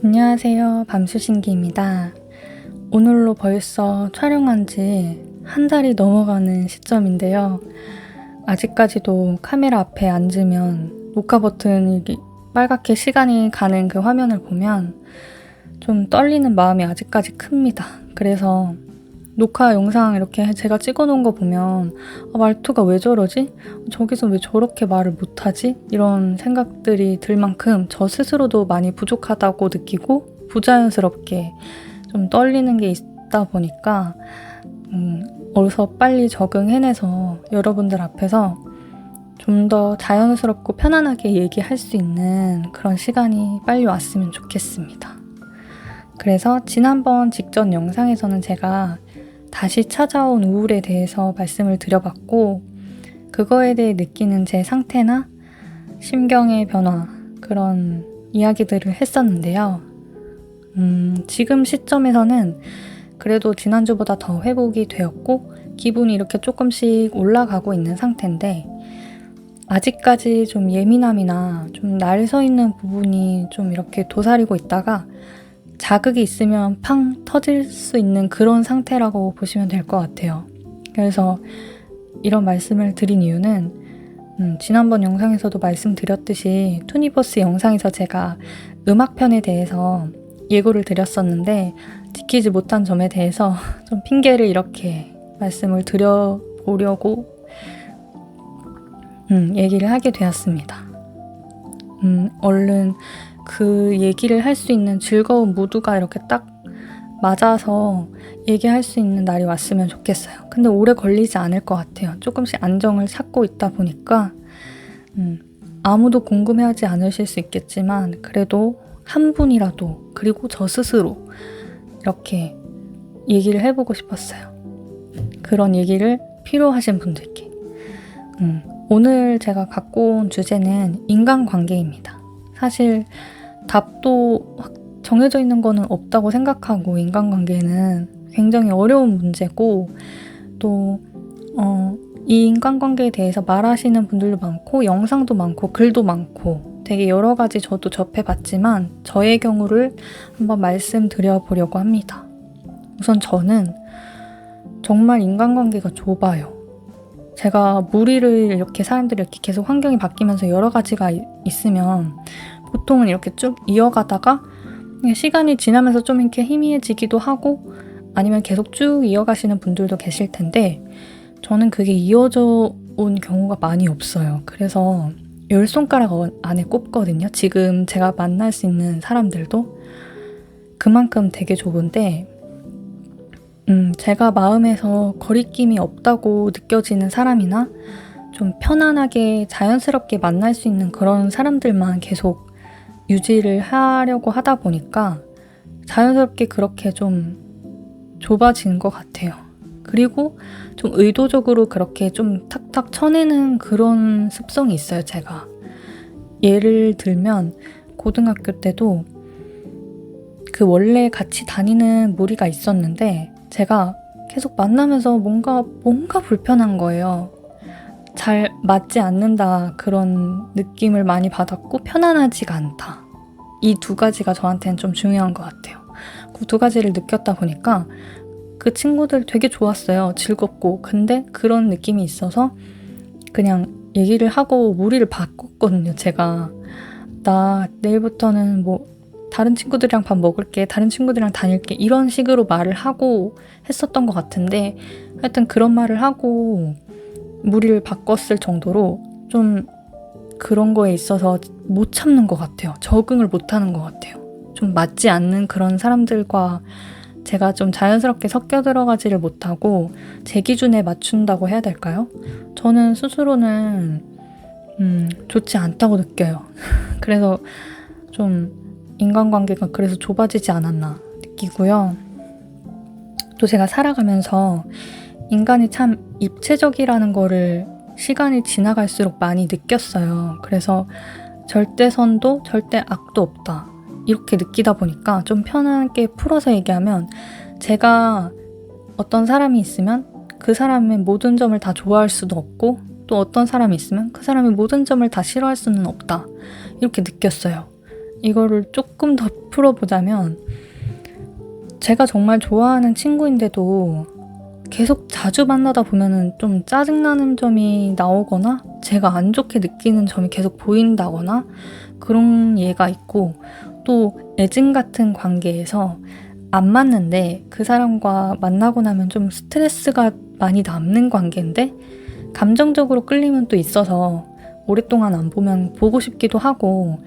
안녕하세요. 밤수신기입니다. 오늘로 벌써 촬영한 지 한 달이 넘어가는 시점인데요. 아직까지도 카메라 앞에 앉으면 녹화 버튼이 빨갛게 시간이 가는 그 화면을 보면 좀 떨리는 마음이 아직까지 큽니다. 그래서 녹화 영상 이렇게 제가 찍어놓은 거 보면 말투가 왜 저러지? 저기서 왜 저렇게 말을 못하지? 이런 생각들이 들 만큼 저 스스로도 많이 부족하다고 느끼고 부자연스럽게 좀 떨리는 게 있다 보니까 어서 빨리 적응해내서 여러분들 앞에서 좀 더 자연스럽고 편안하게 얘기할 수 있는 그런 시간이 빨리 왔으면 좋겠습니다. 그래서 지난번 직전 영상에서는 제가 다시 찾아온 우울에 대해서 말씀을 드려봤고, 그거에 대해 느끼는 제 상태나 심경의 변화, 그런 이야기들을 했었는데요. 지금 시점에서는 그래도 지난주보다 더 회복이 되었고 기분이 이렇게 조금씩 올라가고 있는 상태인데, 아직까지 좀 예민함이나 좀 날 서 있는 부분이 좀 이렇게 도사리고 있다가 자극이 있으면 팡 터질 수 있는 그런 상태라고 보시면 될 것 같아요. 그래서 이런 말씀을 드린 이유는 지난번 영상에서도 말씀드렸듯이 투니버스 영상에서 제가 음악편에 대해서 예고를 드렸었는데 지키지 못한 점에 대해서 좀 핑계를 이렇게 말씀을 드려보려고 얘기를 하게 되었습니다. 얼른 그 얘기를 할 수 있는 즐거운 무드가 이렇게 딱 맞아서 얘기할 수 있는 날이 왔으면 좋겠어요. 근데 오래 걸리지 않을 것 같아요. 조금씩 안정을 찾고 있다 보니까 아무도 궁금해하지 않으실 수 있겠지만 그래도 한 분이라도, 그리고 저 스스로 이렇게 얘기를 해보고 싶었어요. 그런 얘기를 필요하신 분들께. 오늘 제가 갖고 온 주제는 인간관계입니다. 사실 답도 정해져 있는 거는 없다고 생각하고, 인간관계는 굉장히 어려운 문제고, 또 이 인간관계에 대해서 말하시는 분들도 많고 영상도 많고 글도 많고 되게 여러 가지 저도 접해봤지만 저의 경우를 한번 말씀드려 보려고 합니다. 우선 저는 정말 인간관계가 좁아요. 제가 무리를 이렇게 사람들이 이렇게 계속 환경이 바뀌면서 여러 가지가 있으면 보통은 이렇게 쭉 이어가다가 시간이 지나면서 좀 이렇게 희미해지기도 하고, 아니면 계속 쭉 이어가시는 분들도 계실 텐데 저는 그게 이어져 온 경우가 많이 없어요. 그래서 10손가락 안에 꼽거든요. 지금 제가 만날 수 있는 사람들도 그만큼 되게 좁은데, 제가 마음에서 거리낌이 없다고 느껴지는 사람이나 좀 편안하게 자연스럽게 만날 수 있는 그런 사람들만 계속 유지를 하려고 하다 보니까 자연스럽게 그렇게 좀 좁아지는 것 같아요. 그리고 좀 의도적으로 그렇게 좀 탁탁 쳐내는 그런 습성이 있어요, 제가. 예를 들면 고등학교 때도 그 원래 같이 다니는 무리가 있었는데 제가 계속 만나면서 뭔가 불편한 거예요. 잘 맞지 않는다, 그런 느낌을 많이 받았고 편안하지가 않다. 이 두 가지가 저한테는 좀 중요한 것 같아요. 그 두 가지를 느꼈다 보니까 그 친구들 되게 좋았어요. 즐겁고. 근데 그런 느낌이 있어서 그냥 얘기를 하고 무리를 바꿨거든요, 제가. 나 내일부터는 뭐 다른 친구들이랑 밥 먹을게, 다른 친구들이랑 다닐게, 이런 식으로 말을 하고 했었던 것 같은데, 하여튼 그런 말을 하고 무리를 바꿨을 정도로 좀 그런 거에 있어서 못 참는 것 같아요. 적응을 못 하는 것 같아요. 좀 맞지 않는 그런 사람들과 제가 좀 자연스럽게 섞여 들어가지를 못하고 제 기준에 맞춘다고 해야 될까요? 저는 스스로는 좋지 않다고 느껴요. 그래서 좀 인간관계가 그래서 좁아지지 않았나 느끼고요. 또 제가 살아가면서 인간이 참 입체적이라는 거를 시간이 지나갈수록 많이 느꼈어요. 그래서 절대선도 절대 악도 없다, 이렇게 느끼다 보니까 좀 편하게 풀어서 얘기하면, 제가 어떤 사람이 있으면 그 사람의 모든 점을 다 좋아할 수도 없고, 또 어떤 사람이 있으면 그 사람의 모든 점을 다 싫어할 수는 없다, 이렇게 느꼈어요. 이거를 조금 더 풀어보자면, 제가 정말 좋아하는 친구인데도 계속 자주 만나다 보면은 좀 짜증나는 점이 나오거나 제가 안 좋게 느끼는 점이 계속 보인다거나 그런 예가 있고, 또 애증 같은 관계에서 안 맞는데 그 사람과 만나고 나면 좀 스트레스가 많이 남는 관계인데 감정적으로 끌림은 또 있어서 오랫동안 안 보면 보고 싶기도 하고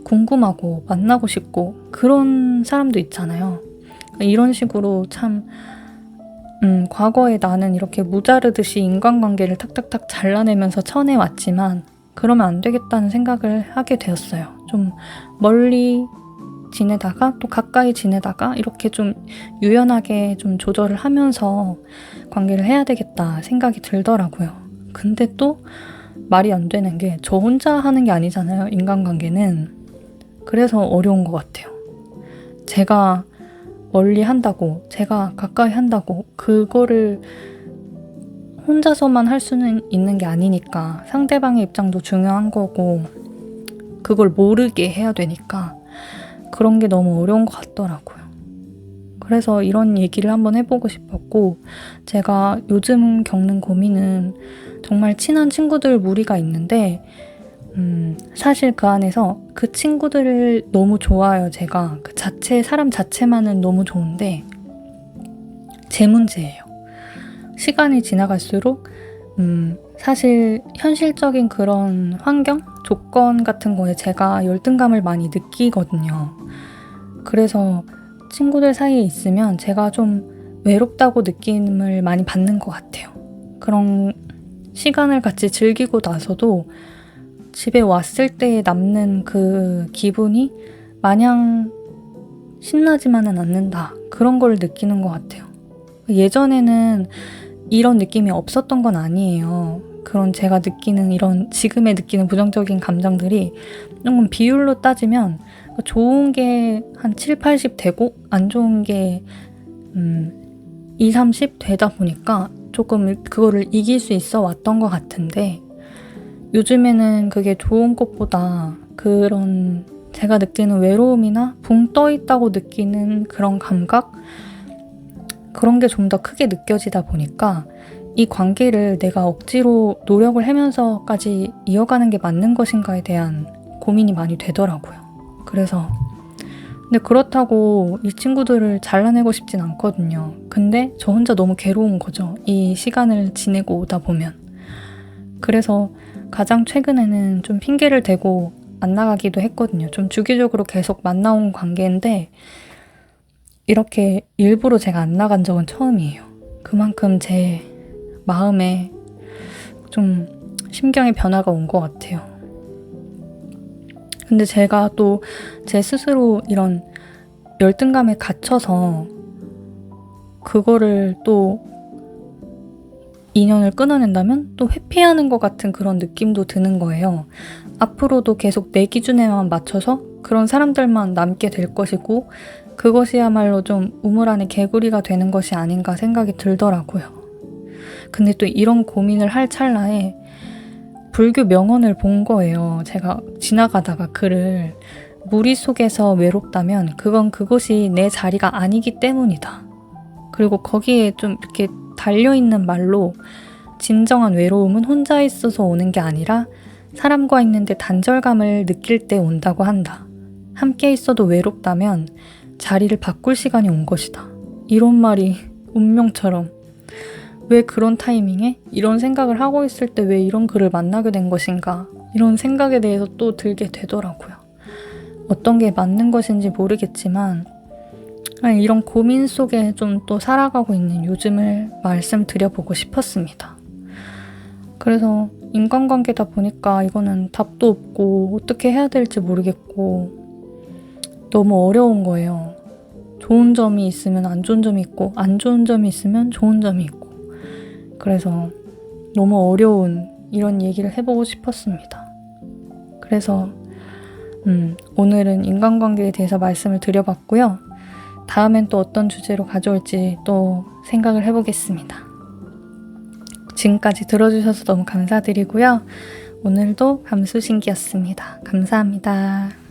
궁금하고 만나고 싶고 그런 사람도 있잖아요. 이런 식으로 참 과거에 나는 이렇게 무자르듯이 인간관계를 탁탁탁 잘라내면서 쳐내왔지만 그러면 안 되겠다는 생각을 하게 되었어요. 좀 멀리 지내다가 또 가까이 지내다가 이렇게 좀 유연하게 좀 조절을 하면서 관계를 해야 되겠다 생각이 들더라고요. 근데 또 말이 안 되는 게 저 혼자 하는 게 아니잖아요, 인간관계는. 그래서 어려운 것 같아요. 제가 멀리 한다고, 제가 가까이 한다고 그거를 혼자서만 할 수는 있는 게 아니니까 상대방의 입장도 중요한 거고 그걸 모르게 해야 되니까 그런 게 너무 어려운 것 같더라고요. 그래서 이런 얘기를 한번 해보고 싶었고, 제가 요즘 겪는 고민은 정말 친한 친구들 무리가 있는데 사실 그 안에서 그 친구들을 너무 좋아요. 제가 그 자체, 사람 자체만은 너무 좋은데 제 문제예요. 시간이 지나갈수록 사실 현실적인 그런 환경, 조건 같은 거에 제가 열등감을 많이 느끼거든요. 그래서 친구들 사이에 있으면 제가 좀 외롭다고 느낌을 많이 받는 것 같아요. 그런 시간을 같이 즐기고 나서도 집에 왔을 때 남는 그 기분이 마냥 신나지만은 않는다. 그런 걸 느끼는 것 같아요. 예전에는 이런 느낌이 없었던 건 아니에요. 그런 제가 느끼는 이런 지금에 느끼는 부정적인 감정들이 조금 비율로 따지면 좋은 게 한 7, 80 되고 안 좋은 게 2, 30 되다 보니까 조금 그거를 이길 수 있어 왔던 것 같은데 요즘에는 그게 좋은 것보다 그런 제가 느끼는 외로움이나 붕 떠 있다고 느끼는 그런 감각? 그런 게 좀 더 크게 느껴지다 보니까 이 관계를 내가 억지로 노력을 하면서까지 이어가는 게 맞는 것인가에 대한 고민이 많이 되더라고요. 그래서 근데 그렇다고 이 친구들을 잘라내고 싶진 않거든요. 근데 저 혼자 너무 괴로운 거죠. 이 시간을 지내고 오다 보면. 그래서 가장 최근에는 좀 핑계를 대고 안 나가기도 했거든요. 좀 주기적으로 계속 만나온 관계인데 이렇게 일부러 제가 안 나간 적은 처음이에요. 그만큼 제 마음에 좀 심경의 변화가 온 것 같아요. 근데 제가 또 제 스스로 이런 열등감에 갇혀서 그거를 또 인연을 끊어낸다면 또 회피하는 것 같은 그런 느낌도 드는 거예요. 앞으로도 계속 내 기준에만 맞춰서 그런 사람들만 남게 될 것이고 그것이야말로 좀 우물 안에 개구리가 되는 것이 아닌가 생각이 들더라고요. 근데 또 이런 고민을 할 찰나에 불교 명언을 본 거예요. 제가 지나가다가 글을 무리 속에서 외롭다면 그건 그곳이 내 자리가 아니기 때문이다. 그리고 거기에 좀 이렇게 달려있는 말로 진정한 외로움은 혼자 있어서 오는 게 아니라 사람과 있는데 단절감을 느낄 때 온다고 한다. 함께 있어도 외롭다면 자리를 바꿀 시간이 온 것이다. 이런 말이 운명처럼 왜 그런 타이밍에 이런 생각을 하고 있을 때 왜 이런 글을 만나게 된 것인가 이런 생각에 대해서 또 들게 되더라고요. 어떤 게 맞는 것인지 모르겠지만 이런 고민 속에 좀 또 살아가고 있는 요즘을 말씀드려보고 싶었습니다. 그래서 인간관계다 보니까 이거는 답도 없고 어떻게 해야 될지 모르겠고 너무 어려운 거예요. 좋은 점이 있으면 안 좋은 점이 있고 안 좋은 점이 있으면 좋은 점이 있고 그래서 너무 어려운 이런 얘기를 해보고 싶었습니다. 그래서 오늘은 인간관계에 대해서 말씀을 드려봤고요. 다음엔 또 어떤 주제로 가져올지 또 생각을 해보겠습니다. 지금까지 들어주셔서 너무 감사드리고요. 오늘도 밤수신기였습니다. 감사합니다.